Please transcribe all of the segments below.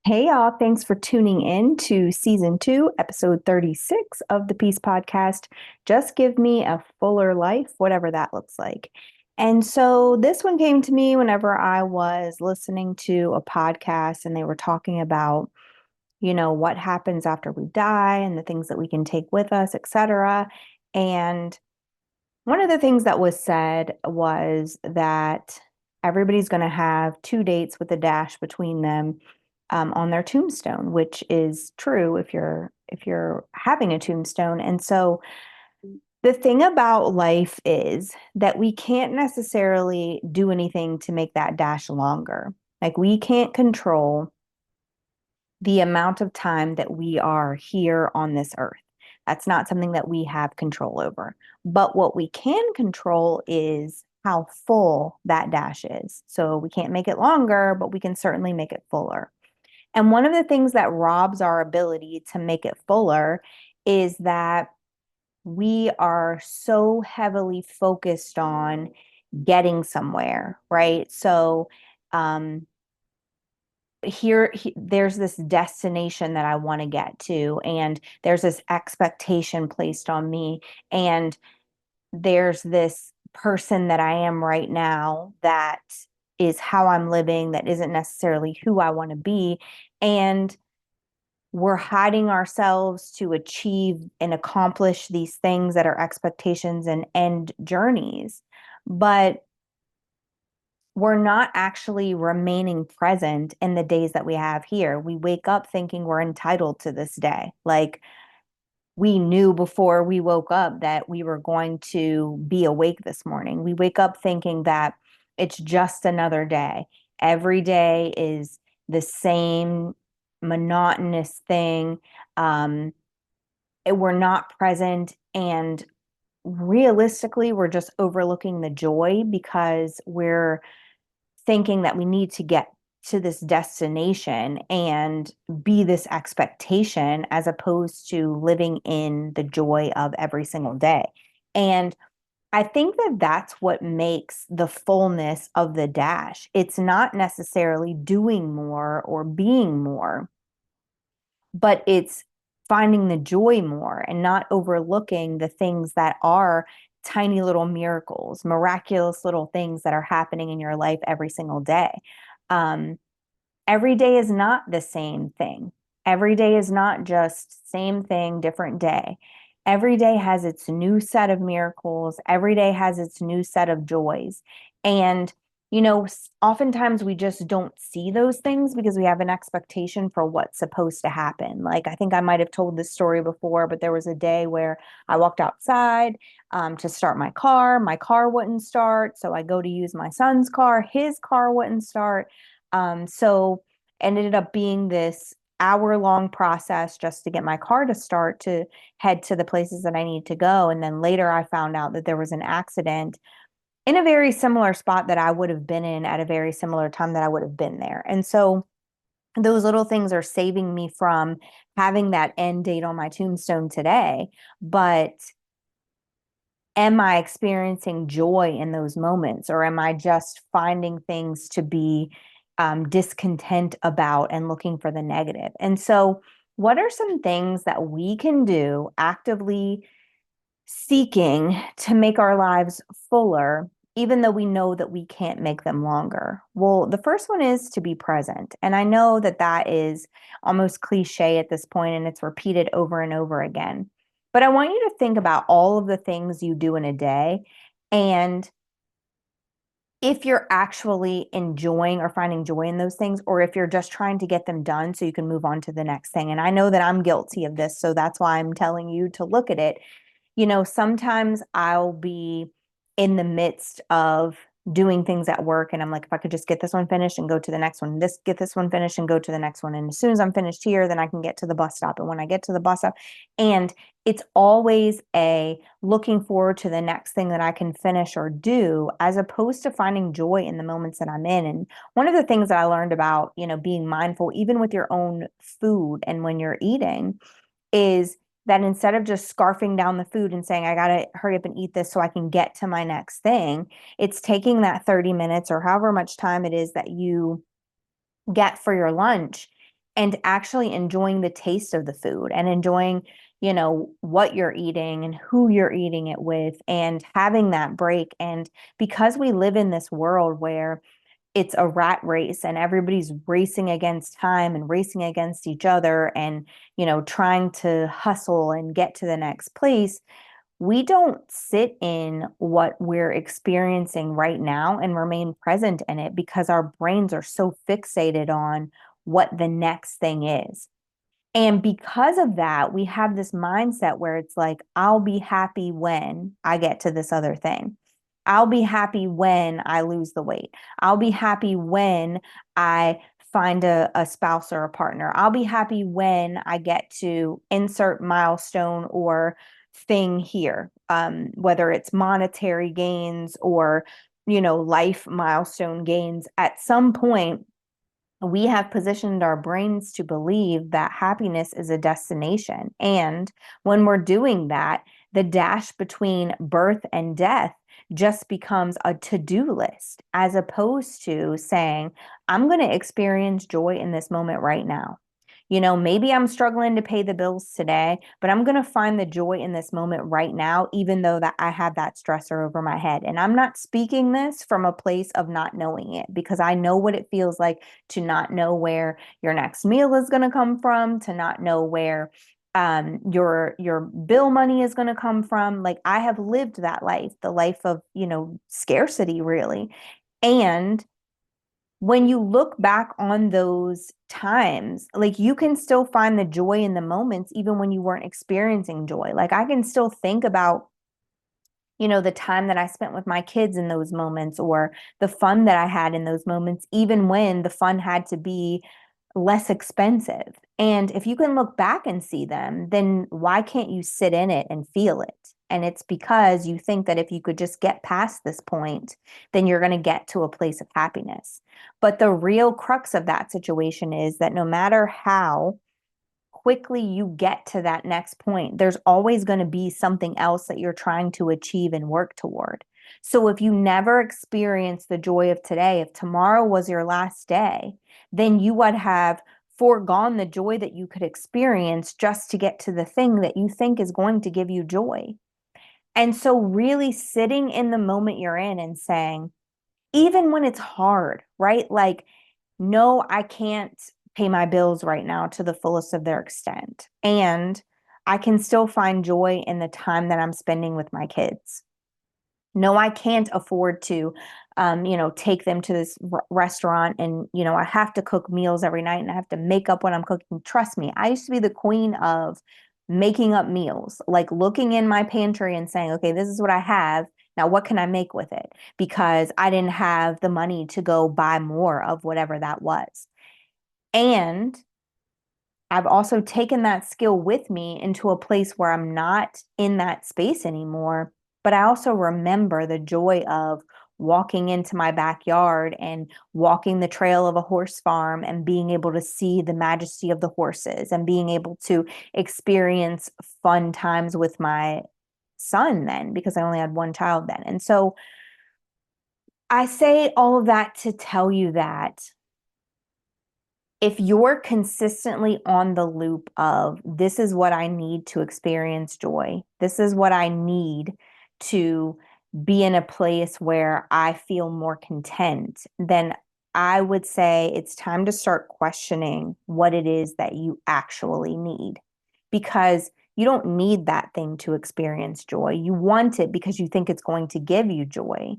Hey y'all, thanks for tuning in to season 2, episode 36 of the Peace Podcast. Just give me a fuller life, whatever that looks like. And so this one came to me whenever I was listening to a podcast and they were talking about, what happens after we die and the things that we can take with us, etc. And one of the things that was said was that everybody's going to have two dates with a dash between them on their tombstone, which is true if you're having a tombstone. And so the thing about life is that we can't necessarily do anything to make that dash longer. Like we can't control the amount of time that we are here on this earth. That's not something that we have control over. But what we can control is how full that dash is. So we can't make it longer, but we can certainly make it fuller. And one of the things that robs our ability to make it fuller is that we are so heavily focused on getting somewhere, right? So, um, there's this destination that I want to get to, and there's this expectation placed on me, and there's this person that I am right now that is how I'm living, that isn't necessarily who I want to be. And we're hiding ourselves to achieve and accomplish these things that are expectations and end journeys. But we're not actually remaining present in the days that we have here. We wake up thinking we're entitled to this day. Like we knew before we woke up that we were going to be awake this morning. We wake up thinking that it's just another day. Every day is the same monotonous thing. Um, we're not present. And realistically, we're just overlooking the joy because we're thinking that we need to get to this destination and be this expectation as opposed to living in the joy of every single day. And I think that that's what makes the fullness of the dash. It's not necessarily doing more or being more, but it's finding the joy more and not overlooking the things that are tiny little miracles, miraculous little things that are happening in your life every single day. Um, every day is not the same thing. Every day is not just same thing, different day. Every day has its new set of miracles. Every day has its new set of joys. And, oftentimes we just don't see those things because we have an expectation for what's supposed to happen. Like, I think I might have told this story before, but there was a day where I walked outside to start my car. My car wouldn't start. So I go to use my son's car. His car wouldn't start. So it ended up being this hour-long process just to get my car to start to head to the places that I need to go. And then later I found out that there was an accident in a very similar spot that I would have been in at a very similar time that I would have been there. And so those little things are saving me from having that end date on my tombstone today. But am I experiencing joy in those moments, or am I just finding things to be discontent about and looking for the negative? And so, what are some things that we can do actively seeking to make our lives fuller, even though we know that we can't make them longer? Well, the first one is to be present. And I know that that is almost cliche at this point and it's repeated over and over again. But I want you to think about all of the things you do in a day and if you're actually enjoying or finding joy in those things, or if you're just trying to get them done so you can move on to the next thing. And I know that I'm guilty of this, so that's why I'm telling you to look at it. Sometimes I'll be in the midst of doing things at work and I'm like, if I could just get this one finished and go to the next one, get this one finished and go to the next one. And as soon as I'm finished here, then I can get to the bus stop. And when I get to the bus stop, and it's always a looking forward to the next thing that I can finish or do, as opposed to finding joy in the moments that I'm in. And one of the things that I learned about, being mindful, even with your own food and when you're eating, is that instead of just scarfing down the food and saying, I got to hurry up and eat this so I can get to my next thing, it's taking that 30 minutes or however much time it is that you get for your lunch and actually enjoying the taste of the food and enjoying, what you're eating and who you're eating it with and having that break. And because we live in this world where it's a rat race and everybody's racing against time and racing against each other and, trying to hustle and get to the next place, we don't sit in what we're experiencing right now and remain present in it because our brains are so fixated on what the next thing is. And because of that, we have this mindset where it's like, I'll be happy when I get to this other thing. I'll be happy when I lose the weight. I'll be happy when I find a spouse or a partner. I'll be happy when I get to insert milestone or thing here, whether it's monetary gains or, life milestone gains. At some point, we have positioned our brains to believe that happiness is a destination. And when we're doing that, the dash between birth and death just becomes a to-do list, as opposed to saying, I'm going to experience joy in this moment right now. Maybe I'm struggling to pay the bills today, but I'm going to find the joy in this moment right now, even though that I have that stressor over my head. And I'm not speaking this from a place of not knowing it, because I know what it feels like to not know where your next meal is going to come from, to not know where your bill money is going to come from. Like, I have lived that life, the life of, scarcity, really. And when you look back on those times, like, you can still find the joy in the moments, even when you weren't experiencing joy. Like, I can still think about, the time that I spent with my kids in those moments, or the fun that I had in those moments, even when the fun had to be less expensive. And if you can look back and see them, then why can't you sit in it and feel it? And it's because you think that if you could just get past this point, then you're going to get to a place of happiness. But the real crux of that situation is that no matter how quickly you get to that next point, there's always going to be something else that you're trying to achieve and work toward. So if you never experience the joy of today, if tomorrow was your last day, then you would have foregone the joy that you could experience just to get to the thing that you think is going to give you joy. And so really sitting in the moment you're in and saying, even when it's hard, right? Like, no, I can't pay my bills right now to the fullest of their extent. And I can still find joy in the time that I'm spending with my kids. No, I can't afford to, take them to this restaurant and, I have to cook meals every night and I have to make up what I'm cooking. Trust me, I used to be the queen of making up meals, like looking in my pantry and saying, okay, this is what I have. Now, what can I make with it? Because I didn't have the money to go buy more of whatever that was. And I've also taken that skill with me into a place where I'm not in that space anymore. But I also remember the joy of walking into my backyard and walking the trail of a horse farm and being able to see the majesty of the horses and being able to experience fun times with my son then, because I only had one child then. And so I say all of that to tell you that if you're consistently on the loop of, this is what I need to experience joy, this is what I need to be in a place where I feel more content, then I would say it's time to start questioning what it is that you actually need. Because you don't need that thing to experience joy. You want it because you think it's going to give you joy.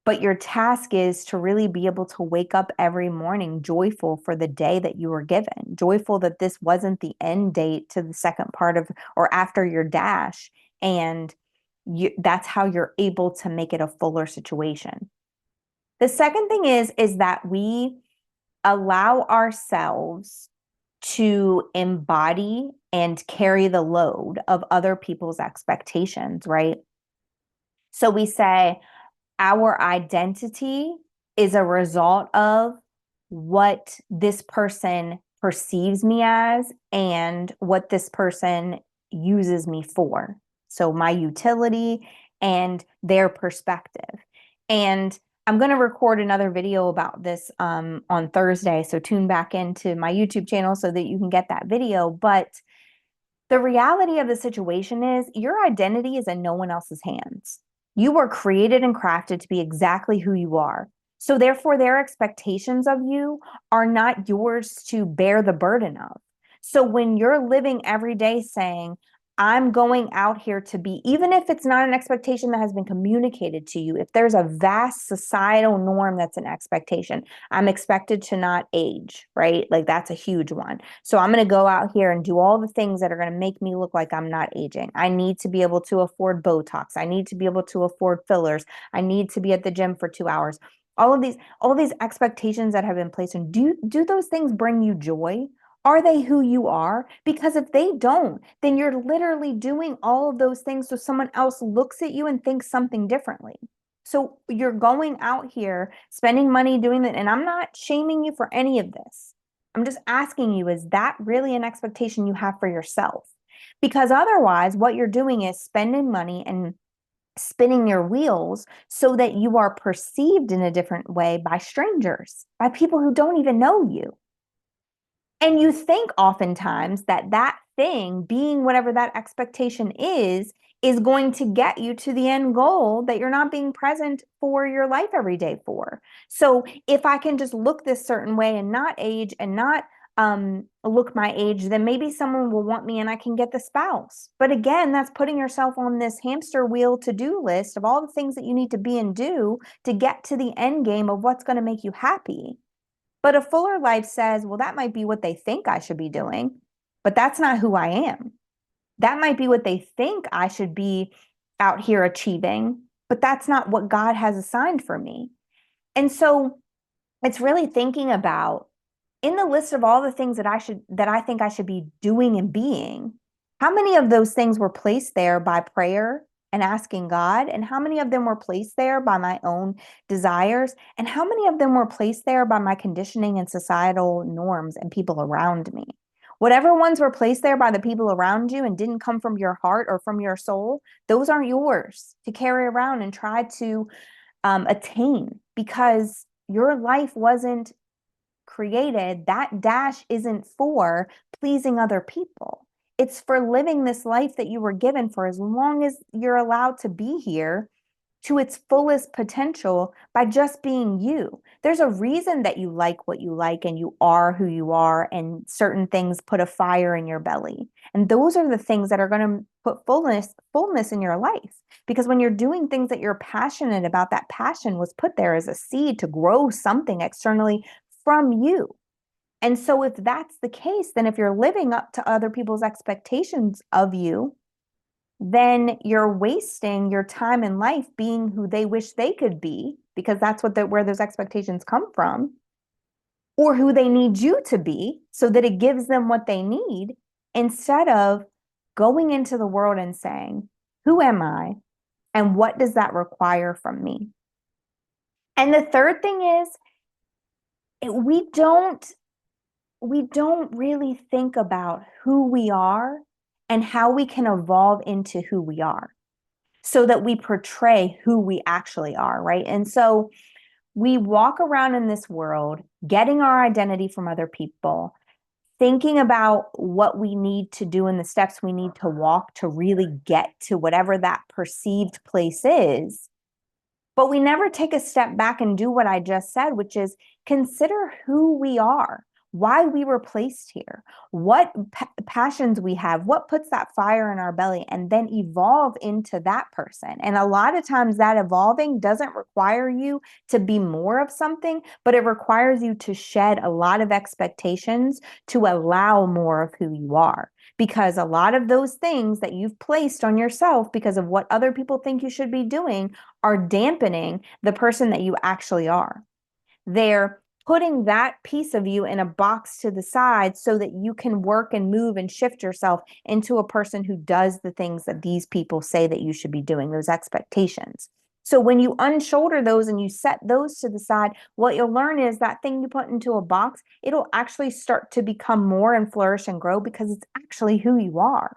But your task is to really be able to wake up every morning joyful for the day that you were given, joyful that this wasn't the end date to the second part of or after your dash. And that's how you're able to make it a fuller situation. The second thing is that we allow ourselves to embody and carry the load of other people's expectations, right? So we say, our identity is a result of what this person perceives me as and what this person uses me for. So my utility and their perspective. And I'm going to record another video about this on Thursday. So tune back into my YouTube channel so that you can get that video. But the reality of the situation is your identity is in no one else's hands. You were created and crafted to be exactly who you are. So therefore, their expectations of you are not yours to bear the burden of. So when you're living every day saying, I'm going out here to be, even if it's not an expectation that has been communicated to you, if there's a vast societal norm that's an expectation, I'm expected to not age, right? Like that's a huge one. So I'm going to go out here and do all the things that are going to make me look like I'm not aging. I need to be able to afford Botox. I need to be able to afford fillers. I need to be at the gym for 2 hours. All of these expectations that have been placed, and do those things bring you joy? Are they who you are? Because if they don't, then you're literally doing all of those things so someone else looks at you and thinks something differently. So you're going out here, spending money doing that. And I'm not shaming you for any of this. I'm just asking you, is that really an expectation you have for yourself? Because otherwise, what you're doing is spending money and spinning your wheels so that you are perceived in a different way by strangers, by people who don't even know you. And you think oftentimes that that thing, being whatever that expectation is going to get you to the end goal that you're not being present for your life every day for. So if I can just look this certain way and not age and not look my age, then maybe someone will want me and I can get the spouse. But again, that's putting yourself on this hamster wheel to-do list of all the things that you need to be and do to get to the end game of what's going to make you happy. But a fuller life says, well, that might be what they think I should be doing, but that's not who I am. That might be what they think I should be out here achieving, but that's not what God has assigned for me. And so it's really thinking about, in the list of all the things that I think I should be doing and being, how many of those things were placed there by prayer and asking God? And how many of them were placed there by my own desires? And how many of them were placed there by my conditioning and societal norms and people around me? Whatever ones were placed there by the people around you and didn't come from your heart or from your soul, those aren't yours to carry around and try to attain, because your life wasn't created. That dash isn't for pleasing other people. It's for living this life that you were given for as long as you're allowed to be here to its fullest potential by just being you. There's a reason that you like what you like and you are who you are, and certain things put a fire in your belly. And those are the things that are going to put fullness in your life. Because when you're doing things that you're passionate about, that passion was put there as a seed to grow something externally from you. And so if that's the case, then if you're living up to other people's expectations of you, then you're wasting your time in life being who they wish they could be, because that's where those expectations come from, or who they need you to be so that it gives them what they need, instead of going into the world and saying, who am I and what does that require from me? And the third thing is, we don't really think about who we are and how we can evolve into who we are so that we portray who we actually are, right? And so we walk around in this world getting our identity from other people, thinking about what we need to do and the steps we need to walk to really get to whatever that perceived place is. But we never take a step back and do what I just said, which is consider who we are, why we were placed here, what passions we have, what puts that fire in our belly, and then evolve into that person. And a lot of times that evolving doesn't require you to be more of something, but it requires you to shed a lot of expectations to allow more of who you are. Because a lot of those things that you've placed on yourself because of what other people think you should be doing are dampening the person that you actually are. They're putting that piece of you in a box to the side so that you can work and move and shift yourself into a person who does the things that these people say that you should be doing, those expectations. So when you unshoulder those and you set those to the side, what you'll learn is that thing you put into a box, it'll actually start to become more and flourish and grow because it's actually who you are.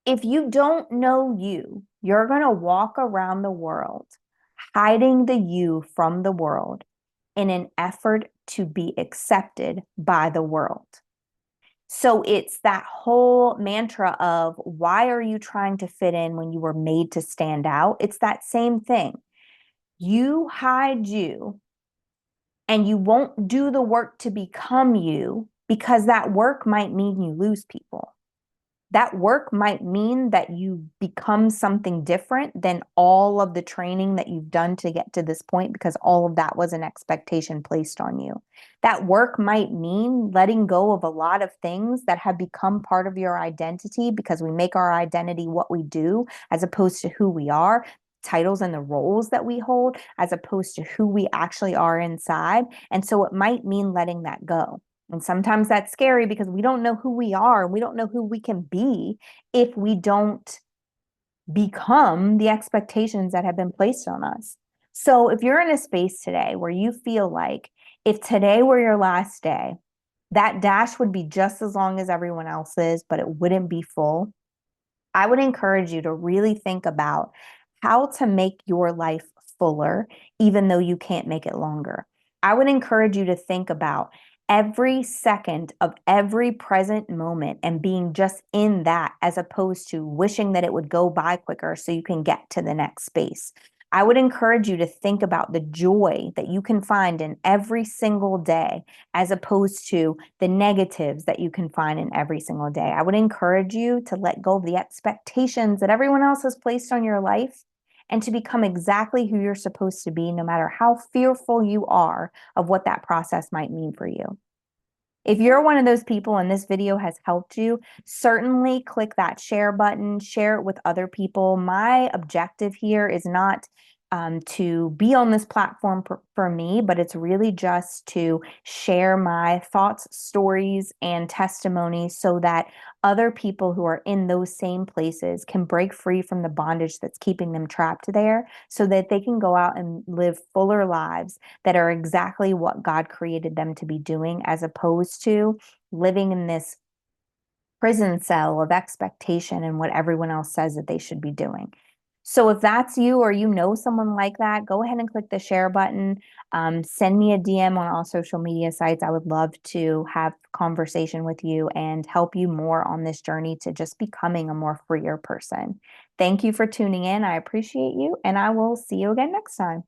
If you don't know you, you're going to walk around the world hiding the you from the world in an effort to be accepted by the world. So it's that whole mantra of why are you trying to fit in when you were made to stand out? It's that same thing. You hide you and you won't do the work to become you because that work might mean you lose people. That work might mean that you become something different than all of the training that you've done to get to this point, because all of that was an expectation placed on you. That work might mean letting go of a lot of things that have become part of your identity, because we make our identity what we do as opposed to who we are, titles and the roles that we hold as opposed to who we actually are inside. And so it might mean letting that go. And sometimes that's scary because we don't know who we are. We don't know who we can be if we don't become the expectations that have been placed on us. So if you're in a space today where you feel like if today were your last day, that dash would be just as long as everyone else's, but it wouldn't be full, I would encourage you to really think about how to make your life fuller, even though you can't make it longer. I would encourage you to think about every second of every present moment and being just in that, as opposed to wishing that it would go by quicker so you can get to the next space. I would encourage you to think about the joy that you can find in every single day, as opposed to the negatives that you can find in every single day. I would encourage you to let go of the expectations that everyone else has placed on your life and to become exactly who you're supposed to be, no matter how fearful you are of what that process might mean for you. If you're one of those people and this video has helped you, certainly click that share button, share it with other people. My objective here is not to be on this platform for me, but it's really just to share my thoughts, stories, and testimonies so that other people who are in those same places can break free from the bondage that's keeping them trapped there, so that they can go out and live fuller lives that are exactly what God created them to be doing, as opposed to living in this prison cell of expectation and what everyone else says that they should be doing. So if that's you or you know someone like that, go ahead and click the share button. Send me a DM on all social media sites. I would love to have conversation with you and help you more on this journey to just becoming a more freer person. Thank you for tuning in. I appreciate you, and I will see you again next time.